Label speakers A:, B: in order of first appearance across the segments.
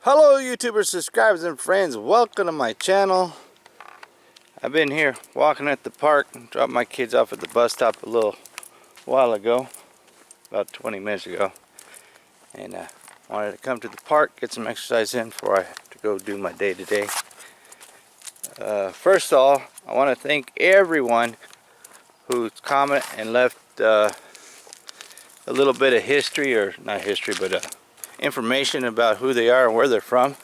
A: Hello YouTubers, subscribers, and friends. Welcome to my channel. I've been here walking at the park. Dropped my kids off at the bus stop a little while ago, about 20 minutes ago. And wanted to come to the park, get some exercise in before I have to go do my day-to-day. First of all, I want to thank everyone who's commented and left a little bit of history, or not history, but information about who they are and where they're from.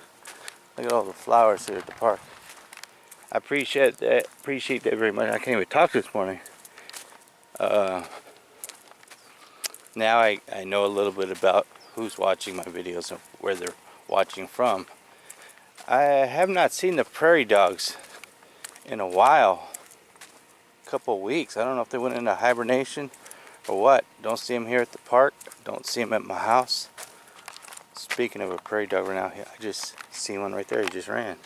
A: Look at all the flowers here at the park. I appreciate that very much. I can't even talk this morning. Now I know a little bit about who's watching my videos and where they're watching from. I have not seen the prairie dogs in a while, a couple of weeks. I don't know if they went into hibernation or what. Don't see them here at the park. Don't see them at my house. Speaking of a prairie dog right now, I just seen one right there. He just ran.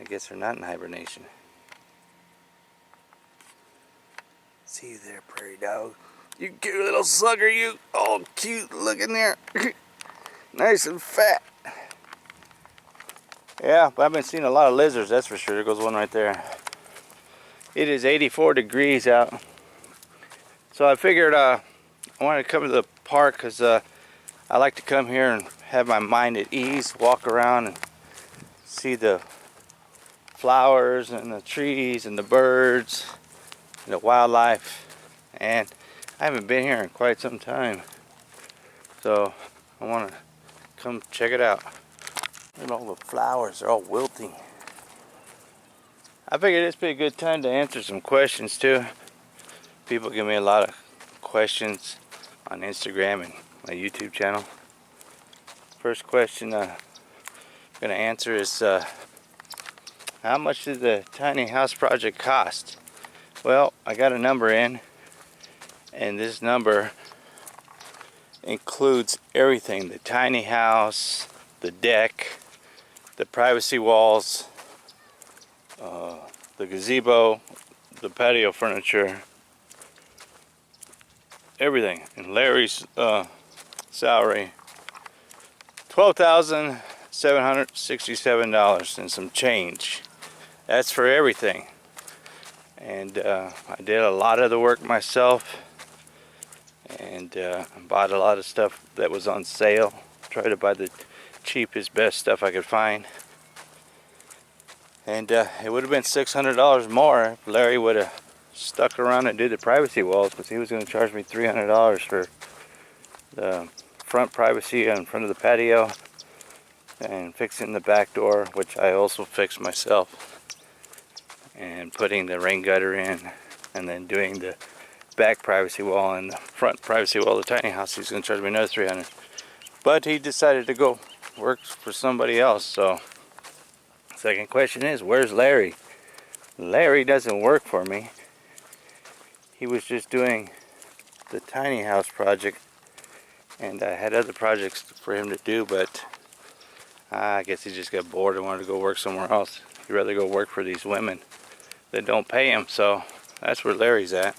A: I guess they're not in hibernation. See you there, prairie dog. You cute little sucker, you. Oh, cute. Look in there. Nice and fat. Yeah, but I've been seeing a lot of lizards, that's for sure. There goes one right there. It is 84 degrees out. So I figured I wanted to come to the park because I like to come here and have my mind at ease, walk around and see the flowers and the trees and the birds and the wildlife. And I haven't been here in quite some time, so I want to come check it out. Look at all the flowers, they're all wilting. I figured it'd be a good time to answer some questions too. People give me a lot of questions on Instagram and my YouTube channel. First question I'm going to answer is how much did the tiny house project cost? Well, I got a number in, and this number includes everything: the tiny house, the deck, the privacy walls, the gazebo, the patio furniture, everything. And Larry's salary, $12,767 and some change. That's for everything. And I did a lot of the work myself, and bought a lot of stuff that was on sale. Tried to buy the cheapest, best stuff I could find. And it would have been $600 more if Larry would have stuck around and did the privacy walls, because he was going to charge me $300 for the front privacy in front of the patio and fixing the back door, which I also fixed myself, and putting the rain gutter in, and then doing the back privacy wall and the front privacy wall of the tiny house. He's going to charge me another $300. But he decided to go work for somebody else. So second question is, where's Larry? Larry doesn't work for me. He was just doing the tiny house project, and I had other projects for him to do, but I guess he just got bored and wanted to go work somewhere else. He'd rather go work for these women that don't pay him. So that's where Larry's at.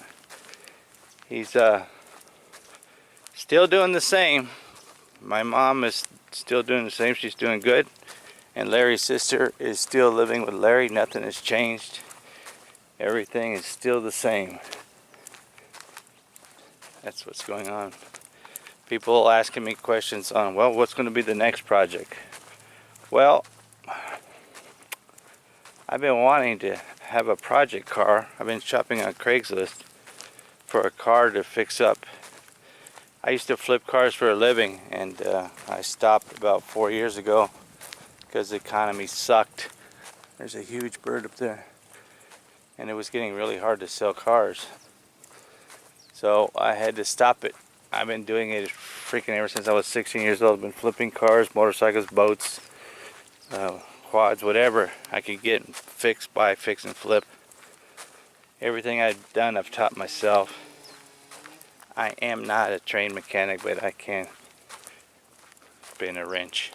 A: He's still doing the same. My mom is still doing the same. She's doing good. And Larry's sister is still living with Larry. Nothing has changed. Everything is still the same. That's what's going on. People asking me questions on, well, what's going to be the next project? Well, I've been wanting to have a project car. I've been shopping on Craigslist for a car to fix up. I used to flip cars for a living, and I stopped about 4 years ago because the economy sucked. There's a huge bird up there, and it was getting really hard to sell cars. So I had to stop it. I've been doing it freaking ever since I was 16 years old. I've been flipping cars, motorcycles, boats, quads, whatever I could get and fix, buy, fix, and flip. Everything I've done, I've taught myself. I am not a trained mechanic, but I can spin a wrench.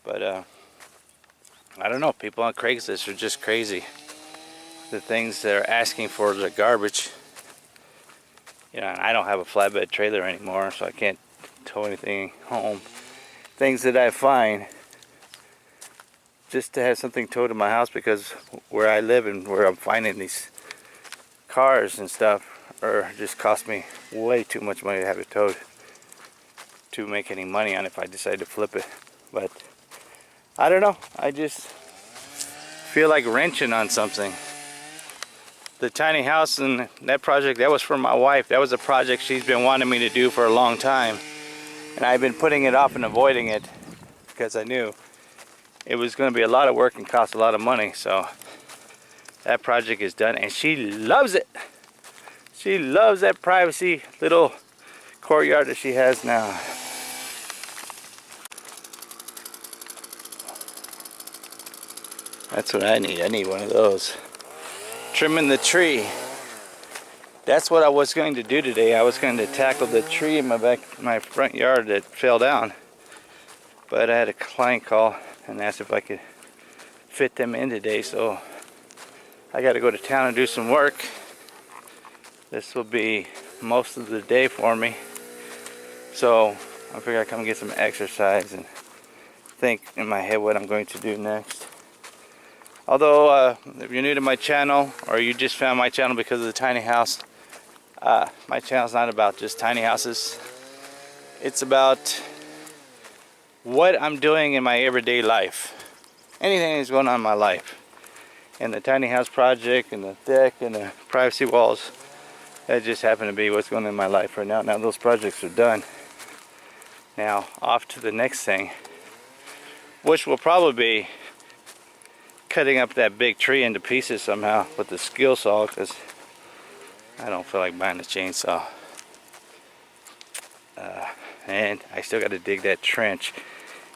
A: But I don't know, people on Craigslist are just crazy. The things they're asking for are garbage. You know, I don't have a flatbed trailer anymore, so I can't tow anything home. things that I find just to have something towed to my house, because where I live and where I'm finding these cars and stuff are just cost me way too much money to have it towed to make any money on if I decide to flip it. But I don't know, I just feel like wrenching on something. The tiny house and that project, that was for my wife. That was a project she's been wanting me to do for a long time, and I've been putting it off and avoiding it because I knew it was going to be a lot of work and cost a lot of money. So that project is done, and she loves it. She loves that privacy little courtyard that she has now. That's what I need. I need one of those. Trimming the tree. That's what I was going to do today. I was going to tackle the tree in my front yard that fell down. But I had a client call and asked if I could fit them in today, so I got to go to town and do some work. This will be most of the day for me, so I figure I'd come get some exercise and think in my head what I'm going to do next. Although if you're new to my channel, or you just found my channel because of the tiny house, my channel's not about just tiny houses. It's about what I'm doing in my everyday life. Anything that's going on in my life. And the tiny house project and the deck and the privacy walls, that just happen to be what's going on in my life right now. Now those projects are done. Now off to the next thing, which will probably be cutting up that big tree into pieces somehow with the skill saw, because I don't feel like buying a chainsaw. And I still got to dig that trench,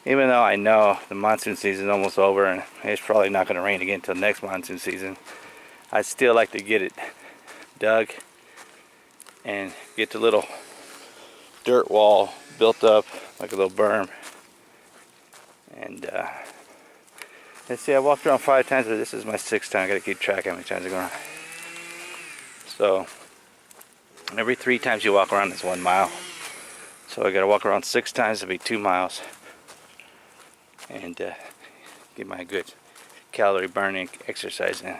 A: even though I know the monsoon season is almost over and it's probably not going to rain again until next monsoon season. I'd still like to get it dug and get the little dirt wall built up like a little berm. And let's see, I walked around 5 times, but this is my 6th time. I gotta keep track of how many times I go around. So every 3 times you walk around is 1 mile. So I gotta walk around 6 times to be 2 miles. And get my good calorie burning exercise in.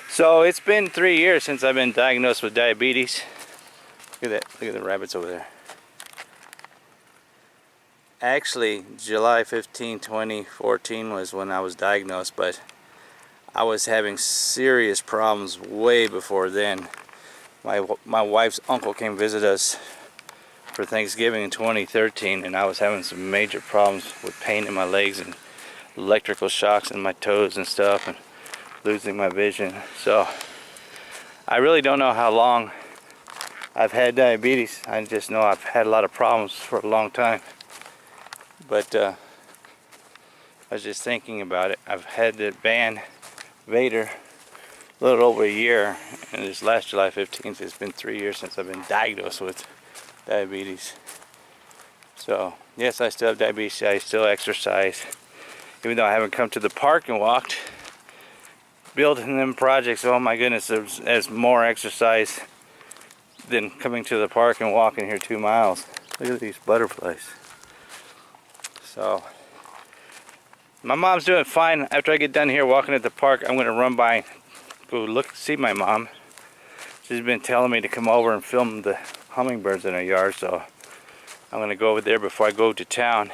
A: So it's been 3 years since I've been diagnosed with diabetes. Look at that, look at the rabbits over there. Actually, July 15, 2014 was when I was diagnosed, but I was having serious problems way before then. My wife's uncle came visit us for Thanksgiving in 2013, and I was having some major problems with pain in my legs and electrical shocks in my toes and stuff, and losing my vision. So I really don't know how long I've had diabetes. I just know I've had a lot of problems for a long time. But I was just thinking about it. I've had the Van Vader a little over a year, and this last July 15th, it's been 3 years since I've been diagnosed with diabetes. So yes, I still have diabetes. I still exercise, even though I haven't come to the park and walked. Building them projects, oh my goodness, there's more exercise than coming to the park and walking here 2 miles. Look at these butterflies. So my mom's doing fine. After I get done here walking at the park, I'm gonna run by, go look, see my mom. She's been telling me to come over and film the hummingbirds in her yard, so I'm gonna go over there before I go to town,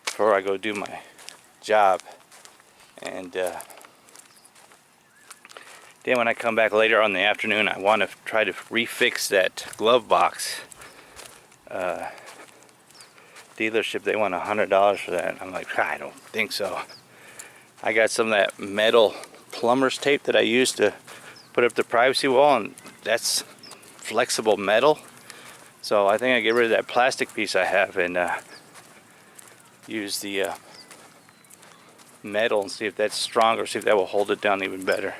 A: before I go do my job. And then when I come back later on in the afternoon, I want to try to refix that glove box. Dealership, they want $100 for that. I'm like, I don't think so. I got some of that metal plumber's tape that I used to put up the privacy wall, and that's flexible metal. So I think I get rid of that plastic piece I have and use the metal and see if that's stronger, see if that will hold it down even better.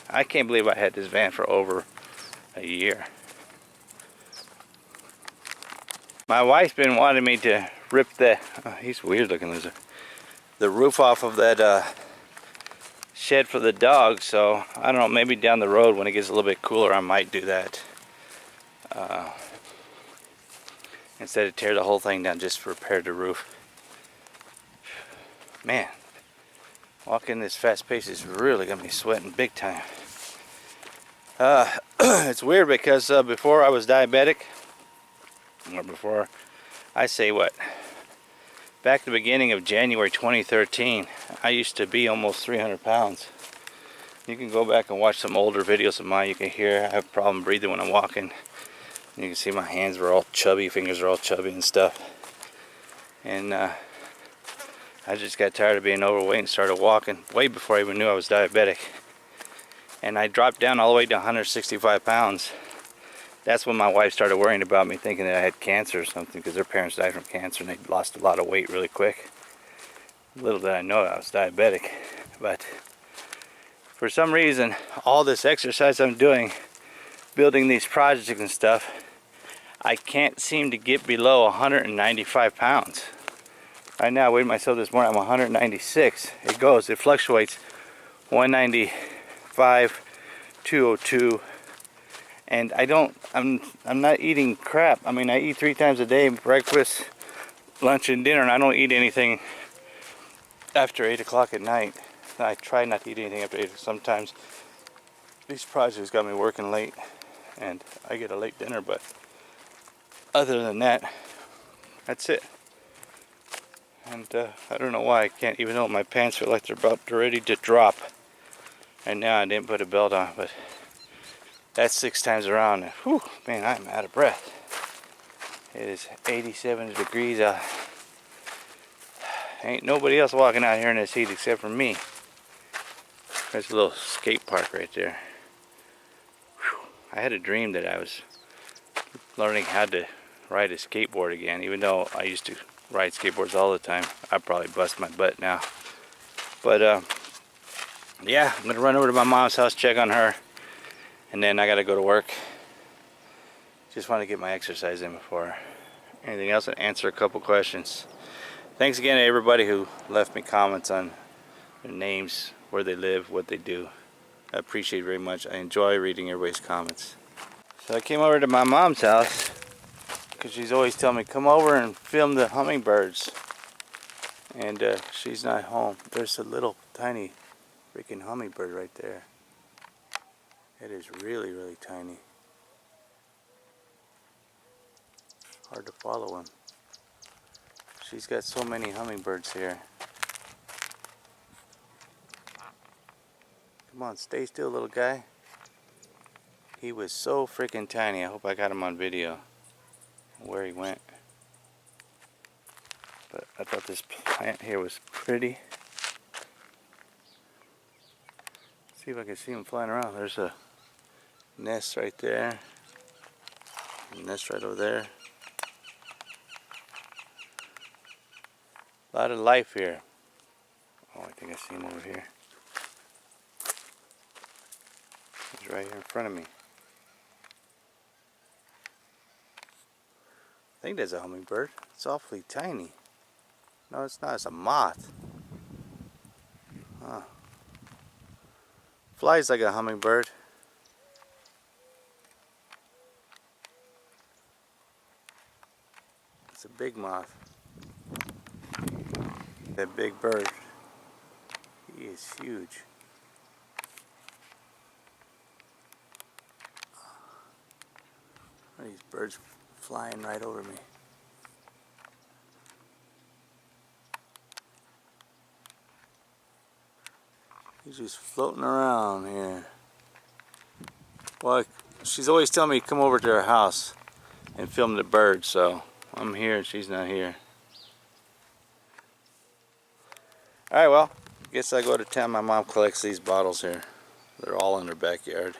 A: I can't believe I had this van for over a year. My wife's been wanting me to rip the, he's weird looking lizard, the roof off of that shed for the dog. So I don't know, maybe down the road when it gets a little bit cooler I might do that. instead of tear the whole thing down, just repair the roof. Man, walking this fast pace is really gonna be sweating big time. It's weird because before I was diabetic, or before, I say what, back at the beginning of January 2013, I used to be almost 300 pounds. You can go back and watch some older videos of mine. You can hear I have a problem breathing when I'm walking. You can see my hands were all chubby, fingers are all chubby and stuff. And I just got tired of being overweight and started walking way before I even knew I was diabetic. And I dropped down all the way to 165 pounds. That's when my wife started worrying about me, thinking that I had cancer or something, because their parents died from cancer and they lost a lot of weight really quick. Little did I know I was diabetic. But for some reason, all this exercise I'm doing, building these projects and stuff, I can't seem to get below 195 pounds. Right now, I weighed myself this morning, I'm 196. It fluctuates 195, 202. And I'm not eating crap. I mean, I eat 3 times a day, breakfast, lunch, and dinner, and I don't eat anything after 8 o'clock at night. I try not to eat anything after 8. Sometimes these projects got me working late, and I get a late dinner, but other than that, that's it. And I don't know why I can't, even though my pants feel like they're about ready to drop. And now I didn't put a belt on, but that's 6 times around. And whew, man, I'm out of breath. It is 87 degrees out. Ain't nobody else walking out here in this heat except for me. There's a little skate park right there. Whew. I had a dream that I was learning how to ride a skateboard again, even though I used to ride skateboards all the time. I'd probably bust my butt now. But yeah, I'm gonna run over to my mom's house, check on her, and then I gotta go to work. Just want to get my exercise in before anything else and answer a couple questions. Thanks again to everybody who left me comments on their names, where they live, what they do. I appreciate it very much. I enjoy reading everybody's comments. So I came over to my mom's house because she's always telling me, come over and film the hummingbirds. And she's not home. There's a little tiny freaking hummingbird right there. It is really, really tiny. Hard to follow him. She's got so many hummingbirds here. Come on, stay still, little guy. He was so freaking tiny. I hope I got him on video where he went. But I thought this plant here was pretty. See if I can see him flying around. There's a nest right there. A nest right over there. A lot of life here. Oh, I think I see him over here. He's right here in front of me. I think that's a hummingbird. It's awfully tiny. No, it's not. It's a moth. Huh. Flies like a hummingbird. It's a big moth. That big bird. He is huge. These birds flying right over me. He's just floating around here. Well, she's always telling me to come over to her house and film the birds, so I'm here and she's not here. Alright, well, guess I go to town. My mom collects these bottles here. They're all in her backyard.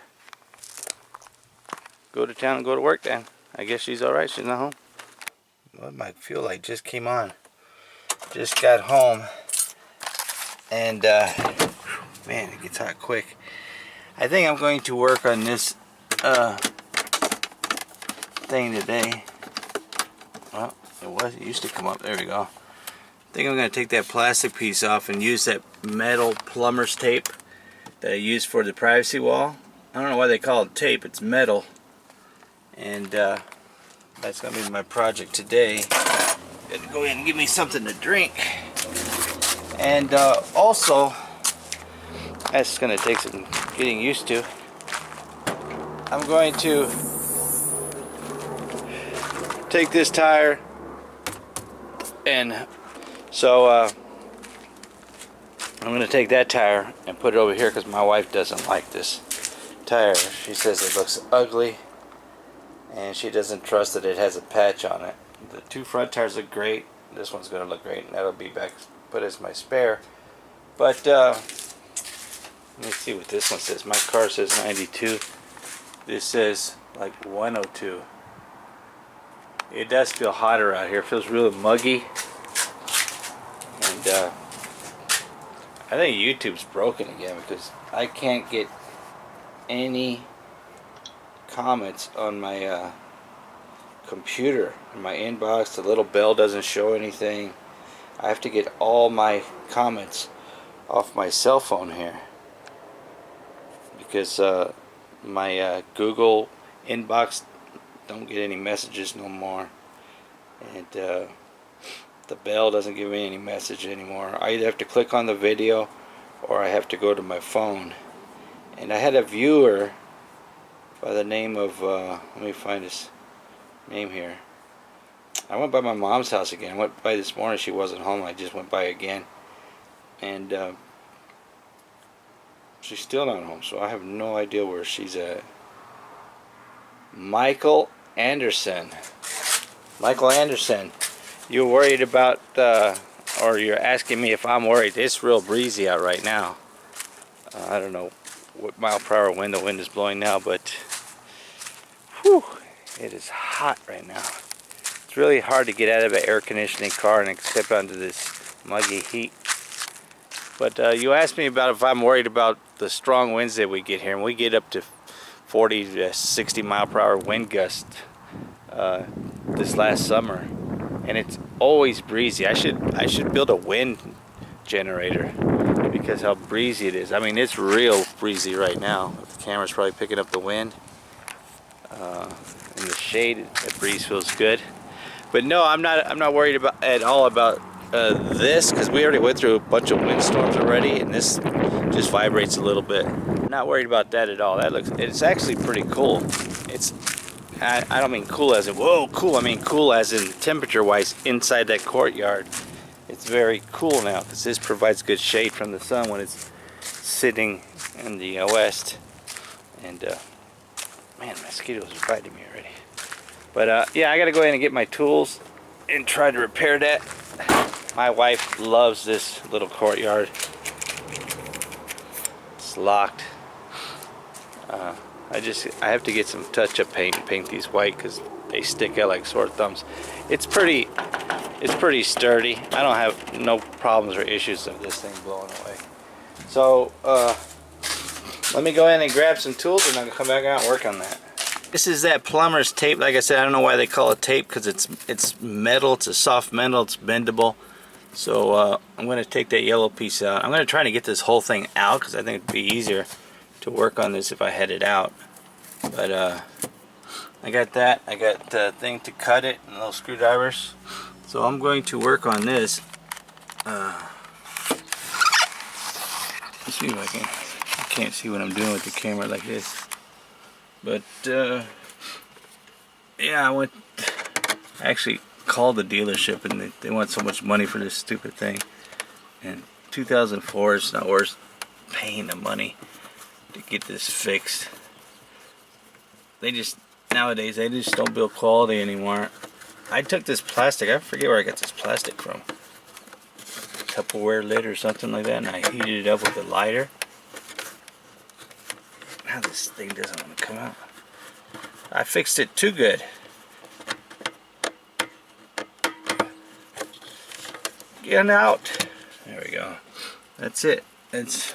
A: Go to town and go to work then. I guess she's alright, she's not home. What my fuel light just came on. Just got home. And man, it gets hot quick. I think I'm going to work on this thing today. Well, it used to come up. There we go. I think I'm going to take that plastic piece off and use that metal plumber's tape that I use for the privacy wall. I don't know why they call it tape, it's metal. And that's gonna be my project today. Gonna go ahead and give me something to drink. And also, that's gonna take some getting used to. I'm going to take this tire, and so I'm going to take that tire and put it over here because my wife doesn't like this tire. She says it looks ugly and she doesn't trust that it has a patch on it. The two front tires look great. This one's going to look great, and that'll be back put as my spare. But let me see what this one says. My car says 92. This says like 102. It does feel hotter out here. It feels really muggy. And I think YouTube's broken again because I can't get any comments on my computer. In my inbox, the little bell doesn't show anything. I have to get all my comments off my cell phone here because my Google inbox don't get any messages no more, and the bell doesn't give me any message anymore. I either have to click on the video or I have to go to my phone. And I had a viewer by the name of let me find his name here. I went by my mom's house again. I went by this morning. She wasn't home. I just went by again, and she's still not home, so I have no idea where she's at. Michael Anderson. Michael Anderson, you're worried about, or you're asking me if I'm worried. It's real breezy out right now. I don't know what mile per hour wind the wind is blowing now, but whew, it is hot right now. It's really hard to get out of an air conditioning car and step onto this muggy heat. But you asked me about if I'm worried about the strong winds that we get here, and we get up to 40 to 60 mile per hour wind gust this last summer, and it's always breezy. I should build a wind generator because how breezy it is. I mean, it's real breezy right now. The camera's probably picking up the wind. In the shade, the breeze feels good. But no, I'm not worried about at all about this because we already went through a bunch of windstorms already, and this just vibrates a little bit. I'm not worried about that at all. It's actually pretty cool. I don't mean cool as in whoa cool. I mean cool as in temperature wise inside that courtyard. It's very cool now because this provides good shade from the sun when it's sitting in the west. And man, mosquitoes are biting me already. But yeah, I gotta go ahead and get my tools and try to repair that. My wife loves this little courtyard. It's locked. I have to get some touch-up paint and paint these white because they stick out like sore thumbs. It's pretty sturdy. I don't have no problems or issues of this thing blowing away. So let me go in and grab some tools and I'll come back out and work on that. This is that plumber's tape. Like I said, I don't know why they call it tape because it's metal. It's a soft metal. It's bendable. So I'm going to take that yellow piece out. I'm going to try to get this whole thing out because I think it'd be easier to work on this if I had it out. But I got that. I got the thing to cut it and little screwdrivers. So I'm going to work on this. Let's see if I can't see what I'm doing with the camera like this. But yeah, I actually called the dealership and they want so much money for this stupid thing. And 2004 is not worth paying the money to get this fixed. Nowadays they just don't build quality anymore. I took this plastic, I forget where I got this plastic from. Tupperware lid or something like that, and I heated it up with a lighter. Now this thing doesn't want to come out. I fixed it too good. Get out. There we go. That's it. That's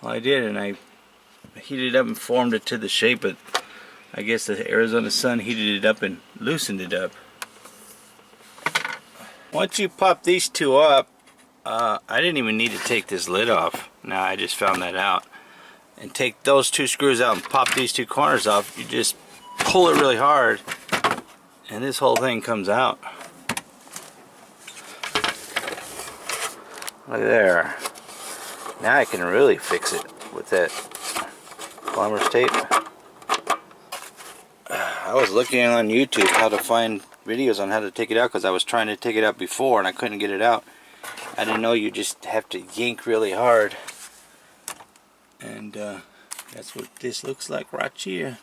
A: all I did, and I heated it up and formed it to the shape, but I guess the Arizona sun heated it up and loosened it up. Once you pop these two up, I didn't even need to take this lid off. Now I just found that out. And take those two screws out and pop these two corners off. You just pull it really hard, and this whole thing comes out. Look there. Now I can really fix it with that plumber's tape. I was looking on YouTube how to find videos on how to take it out, because I was trying to take it out before and I couldn't get it out. I didn't know you just have to yank really hard. And that's what this looks like right here.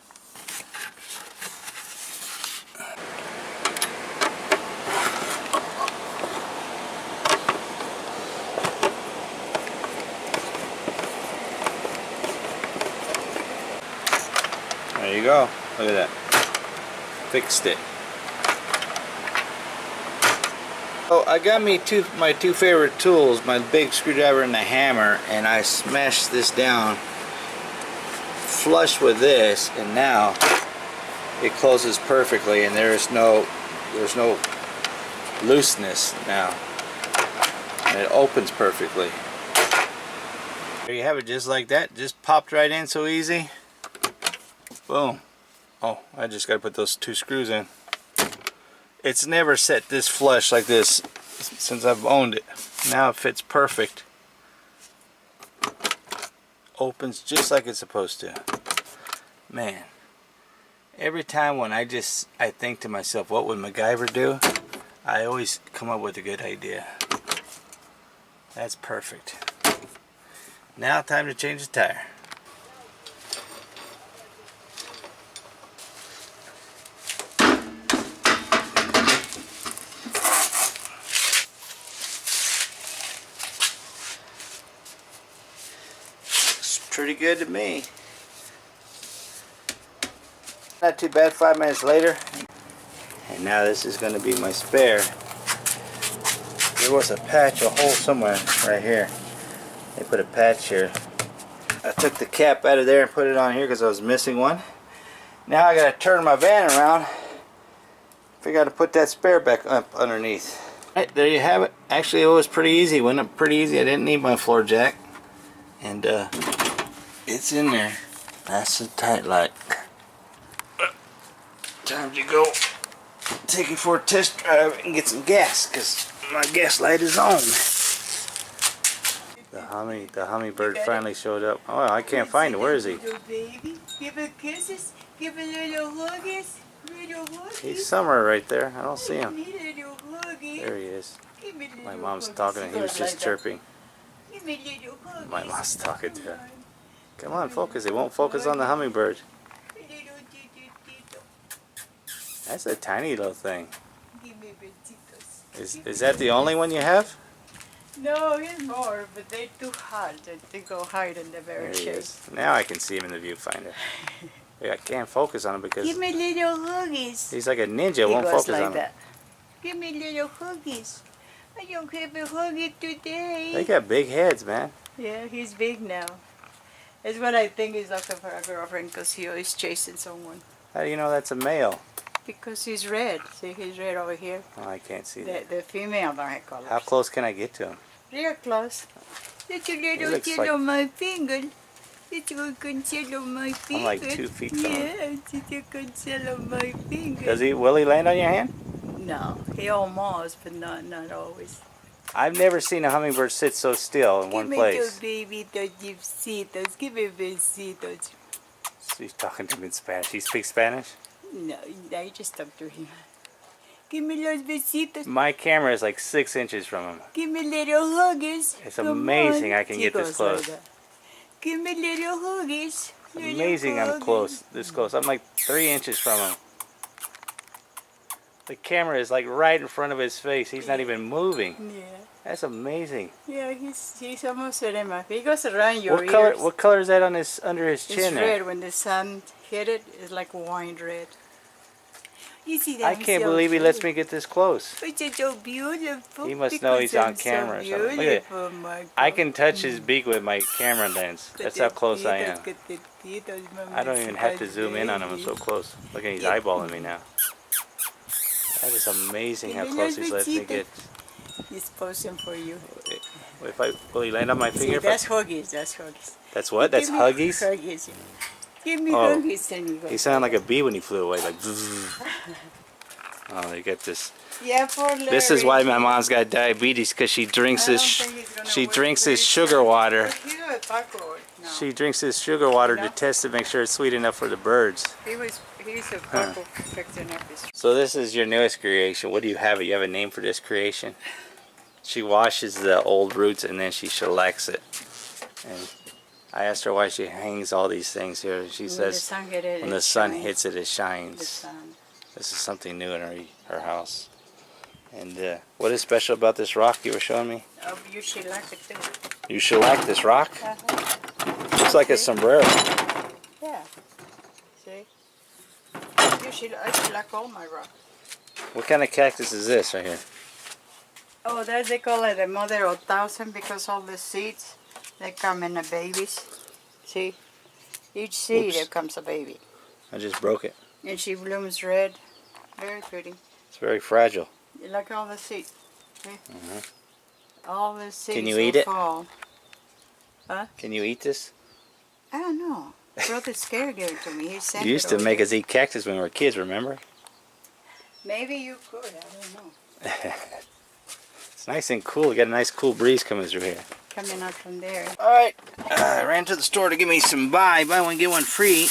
A: There you go. Look at that. Fixed it. Oh, I got me my two favorite tools, my big screwdriver and the hammer, and I smashed this down flush with this, and now it closes perfectly, and there's no looseness now, and it opens perfectly. There you have it, just like that. Just popped right in so easy. Boom. Oh, I just got to put those 2 screws in. It's never set this flush like this since I've owned it. Now it fits perfect. Opens just like it's supposed to. Man, every time when I think to myself, what would MacGyver do? I always come up with a good idea. That's perfect. Now time to change the tire. Pretty good to me. Not too bad. 5 minutes later, and now this is going to be my spare. There was a patch, a hole somewhere right here. They put a patch here. I took the cap out of there and put it on here because I was missing one. Now I got to turn my van around. Figure out to put that spare back up underneath. Right, there you have it. Actually, it was pretty easy. Went up pretty easy. I didn't need my floor jack, and it's in there. Nice and tight like. Time to go take it for a test drive and get some gas, because my gas light is on. The hummingbird finally showed up. Oh, I can't find it. Where is he?
B: Little baby, give her kisses, give her little huggies, little huggies.
A: He's somewhere right there. I don't see him.
B: Little huggies.
A: There he is.
B: Give me little
A: My mom's
B: huggies.
A: talking and he was just chirping.
B: Give me little huggies.
A: My mom's talking to her. Come on, focus. It won't focus on the hummingbird. That's a tiny little thing.
B: Give me besitos.
A: Is that the only one you have?
B: No, he's more, but they're too hard. They go hide in the
A: There
B: very
A: he
B: shape.
A: is. Now I can see him in the viewfinder. Yeah, I can't focus on him because
B: Give me little huggies.
A: he's like a ninja.
B: He
A: Won't
B: goes
A: focus
B: like
A: on him.
B: that. Give me little huggies. I don't have a huggy today.
A: They got big heads, man.
B: Yeah, he's big now. That's what I think he's looking for a girlfriend, because he always chasing someone.
A: How do you know that's a male?
B: Because he's red. See, he's red over here.
A: Oh, I can't see that.
B: The female don't have colors.
A: How close can I get to him?
B: Real close. Little little
A: looks
B: tail
A: like-
B: on my finger. Little tail on my finger.
A: I'm like 2 feet from him.
B: Yeah, little tail on my finger.
A: Will he land on your hand?
B: No, he almost, but not always.
A: I've never seen a hummingbird sit so still in one place.
B: Give me baby the besitos. Give me besitos.
A: She's talking to him in Spanish. He speaks Spanish?
B: No, I just talk to him. Give me los besitos.
A: My camera is like 6 inches from him.
B: Give me little huggies.
A: It's
B: Come
A: amazing
B: on.
A: I can
B: He
A: get this
B: goes
A: close.
B: like that. Give me little huggies. Little
A: Amazing I'm
B: huggies.
A: close, this close. I'm like 3 inches from him. The camera is like right in front of his face. He's not even moving.
B: Yeah.
A: That's amazing.
B: Yeah, he's almost at him. He goes around your
A: What color is that on his under his
B: It's
A: chin
B: red.
A: there?
B: When the sun hit it, it's like wine red. You see that?
A: I can't believe he lets me get this close.
B: It's so beautiful.
A: He must know he's on
B: because
A: camera or
B: I'm
A: something.
B: so
A: Look at it.
B: beautiful, my
A: I
B: God.
A: can touch his beak with my camera lens. That's how close I am. I don't even have to zoom in on him. I'm so close. Look at he's eyeballing me now. That is amazing how close he's let me get.
B: He's posing for you.
A: Will he land on my
B: See,
A: finger?
B: that's huggies. That's huggies.
A: That's what? That's
B: Give me
A: Huggies?
B: Huggies. Give me
A: Oh.
B: hug, he said he
A: He
B: goes.
A: sounded like a bee when he flew away, like. Oh, they got this.
B: Yeah, poor Larry.
A: This is why my mom's got diabetes, because she drinks
B: I
A: this.
B: don't think he's gonna
A: She
B: wait
A: drinks
B: for
A: this
B: his
A: sugar
B: turn.
A: water.
B: But he's a taco now.
A: She drinks this sugar water to
B: No.
A: test to make sure it's sweet enough for the birds.
B: He's a taco fixing up his.
A: So this is your newest creation. What do you have? You have a name for this creation? She washes the old roots and then she shellacs it. And I asked her why she hangs all these things here. She says when the sun hits it, it
B: The
A: shines.
B: sun.
A: This is something new in her house. And what is special about this rock you were showing me?
B: Oh, you should like it too.
A: You shellac this rock? Looks like a sombrero.
B: Yeah. See? I should like all my rock.
A: What kind of cactus is this right here?
B: Oh, that they call it a mother of thousand because all the seeds, they come in the babies. See? Each seed,
A: Oops.
B: there comes a baby.
A: I just broke it.
B: And she blooms red. Very pretty.
A: It's very fragile.
B: You like all the seeds. See? All the seeds
A: Can you
B: will
A: eat it?
B: fall.
A: Can you eat this?
B: I don't know. Brother Scare gave it to me. He sent
A: You used
B: it
A: to
B: over
A: make
B: here.
A: us eat cactus when we were kids, remember?
B: Maybe you could. I don't know.
A: It's nice and cool. We got a nice cool breeze coming through here.
B: Coming out from there.
A: Alright, I ran to the store to get me some buy one, get one free.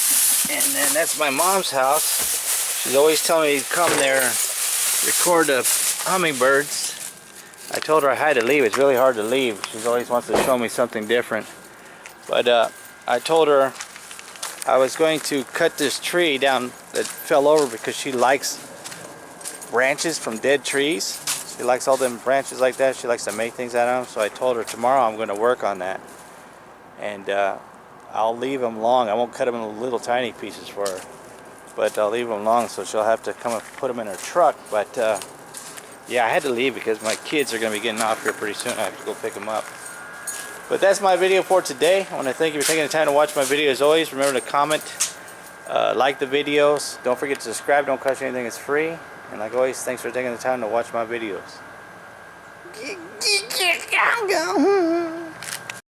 A: And then that's my mom's house. She's always telling me to come there, record the hummingbirds. I told her I had to leave. It's really hard to leave. She always wants to show me something different. But I told her I was going to cut this tree down that fell over because she likes branches from dead trees. She likes all them branches like that. She likes to make things out of them. So I told her tomorrow I'm going to work on that. And I'll leave them long. I won't cut them in little tiny pieces for her. But I'll leave them long so she'll have to come and put them in her truck. But yeah, I had to leave because my kids are going to be getting off here pretty soon. I have to go pick them up. But that's my video for today. I want to thank you for taking the time to watch my video. As always, remember to comment, like the videos. Don't forget to subscribe. Don't cost you anything. It's free. And like always, thanks for taking the time to watch my videos.